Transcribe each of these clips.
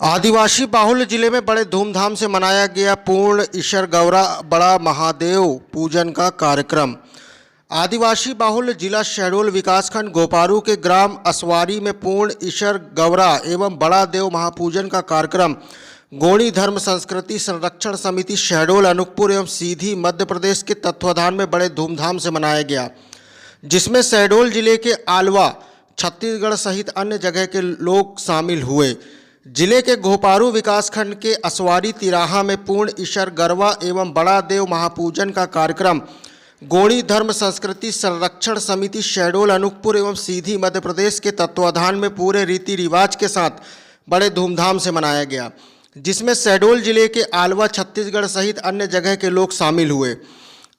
आदिवासी बाहुल्य जिले में बड़े धूमधाम से मनाया गया पूर्ण ईशर गौरा बड़ा महादेव पूजन का कार्यक्रम। आदिवासी बाहुल्य जिला शहडोल विकासखंड गोपारू के ग्राम असवारी में पूर्ण ईशर गौरा एवं बड़ा देव महापूजन का कार्यक्रम गोणी धर्म संस्कृति संरक्षण समिति शहडोल अनूपपुर एवं सीधी मध्य प्रदेश के तत्वाधान में बड़े धूमधाम से मनाया गया, जिसमें शहडोल जिले के आलवा, छत्तीसगढ़ सहित अन्य जगह के लोग शामिल हुए। जिले के गोपारू विकासखंड के असवारी तिराहा में पूर्ण ईशर गरवा एवं बड़ा देव महापूजन का कार्यक्रम गोणी धर्म संस्कृति संरक्षण समिति शहडोल अनूपपुर एवं सीधी मध्य प्रदेश के तत्वाधान में पूरे रीति रिवाज के साथ बड़े धूमधाम से मनाया गया, जिसमें शहडोल जिले के आलवा, छत्तीसगढ़ सहित अन्य जगह के लोग शामिल हुए।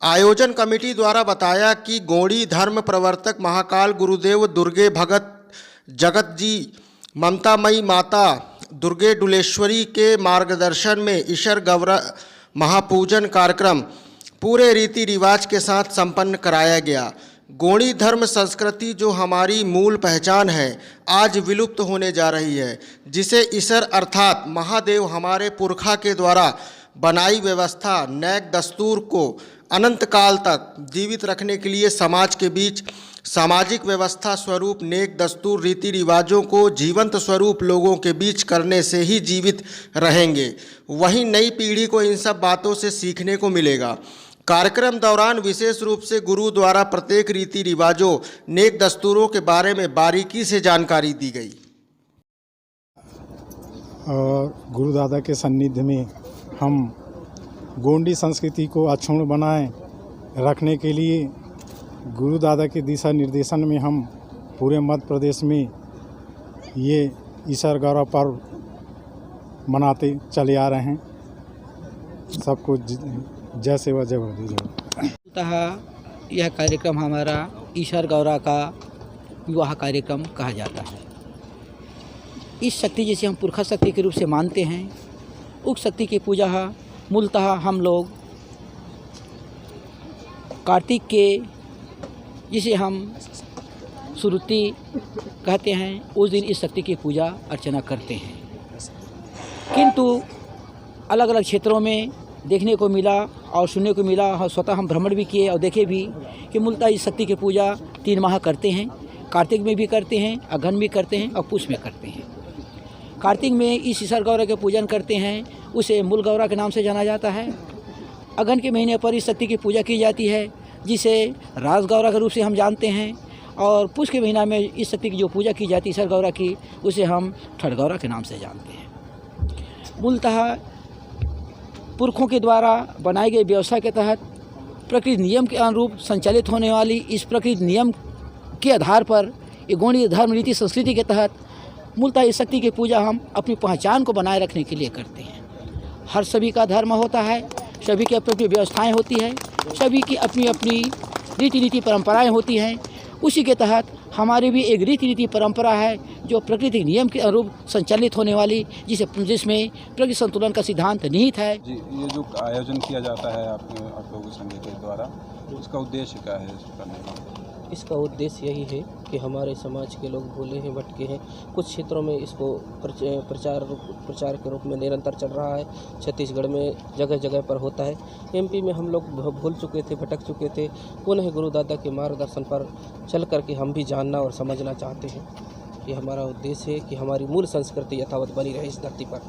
आयोजन कमेटी द्वारा बताया कि गोणी धर्म प्रवर्तक महाकाल गुरुदेव दुर्गे भगत जगत जी ममतामयी माता दुर्गे डुलेश्वरी के मार्गदर्शन में ईशर गौरा महापूजन कार्यक्रम पूरे रीति रिवाज के साथ संपन्न कराया गया। गोणी धर्म संस्कृति जो हमारी मूल पहचान है, आज विलुप्त होने जा रही है, जिसे ईशर अर्थात महादेव हमारे पुरखा के द्वारा बनाई व्यवस्था नैक दस्तूर को अनंत काल तक जीवित रखने के लिए समाज के बीच सामाजिक व्यवस्था स्वरूप नेक दस्तूर रीति रिवाजों को जीवंत स्वरूप लोगों के बीच करने से ही जीवित रहेंगे। वहीं नई पीढ़ी को इन सब बातों से सीखने को मिलेगा। कार्यक्रम दौरान विशेष रूप से गुरु द्वारा प्रत्येक रीति रिवाजों नेक दस्तूरों के बारे में बारीकी से जानकारी दी गई। और गुरु दादा के सान्निध्य में हम गोंडी संस्कृति को अक्षुण्ण बनाए रखने के लिए गुरु दादा के दिशा निर्देशन में हम पूरे मध्य प्रदेश में ये ईशर गौरा पर्व मनाते चले आ रहे हैं। सबको जय सेवा जय यह कार्यक्रम हमारा ईशर गौरा का विवाह कार्यक्रम कहा जाता है। इस शक्ति जिसे हम पुरखा शक्ति के रूप से मानते हैं, उस शक्ति की पूजा मूलतः हम लोग कार्तिक के, जिसे हम सुरुति कहते हैं, उस दिन इस शक्ति की पूजा अर्चना करते हैं। किंतु अलग अलग क्षेत्रों में देखने को मिला और सुनने को मिला, स्वतः हम भ्रमण भी किए और देखे भी कि मूलतः इस शक्ति की पूजा 3 माह करते हैं। कार्तिक में भी करते हैं, अगहन में करते हैं और पुष में करते हैं। कार्तिक में इस ईशर गौरा के पूजन करते हैं, उसे मूल गौरा के नाम से जाना जाता है। अगहन के महीने पर इस शक्ति की पूजा की जाती है, जिसे राज गौरा के रूप से हम जानते हैं। और पुष के महीना में इस शक्ति की जो पूजा की जाती है ईशर गौरा की, उसे हम ठठ गौरा के नाम से जानते हैं। मूलतः पुरखों के द्वारा बनाए गए व्यवस्था के तहत प्रकृति नियम के अनुरूप संचालित होने वाली इस प्रकृति नियम के आधार पर ये गोणी धर्म रीति संस्कृति के तहत मूलतः इस शक्ति की पूजा हम अपनी पहचान को बनाए रखने के लिए करते हैं। हर सभी का धर्म होता है, सभी की अपनी अपनी व्यवस्थाएँ होती हैं, सभी की अपनी अपनी रीति नीति परंपराएं होती हैं। उसी के तहत हमारी भी एक रीति नीति परंपरा है जो प्राकृतिक नियम के अनुरूप संचालित होने वाली, जिसमें प्रकृति संतुलन का सिद्धांत निहित है। जी, ये जो आयोजन किया जाता है आप लोगों संघ के द्वारा, इसका उद्देश्य क्या है करने का? इसका उद्देश्य यही है कि हमारे समाज के लोग भूले हैं, भटके हैं। कुछ क्षेत्रों में इसको प्रचार के रूप में निरंतर चल रहा है। छत्तीसगढ़ में जगह जगह पर होता है। एमपी में हम लोग भूल चुके थे, भटक चुके थे। पुनः गुरु दादा के मार्गदर्शन पर चल करके हम भी जानना और समझना चाहते हैं। ये हमारा उद्देश्य है कि हमारी मूल संस्कृति यथावत बनी रहे इस धरती पर।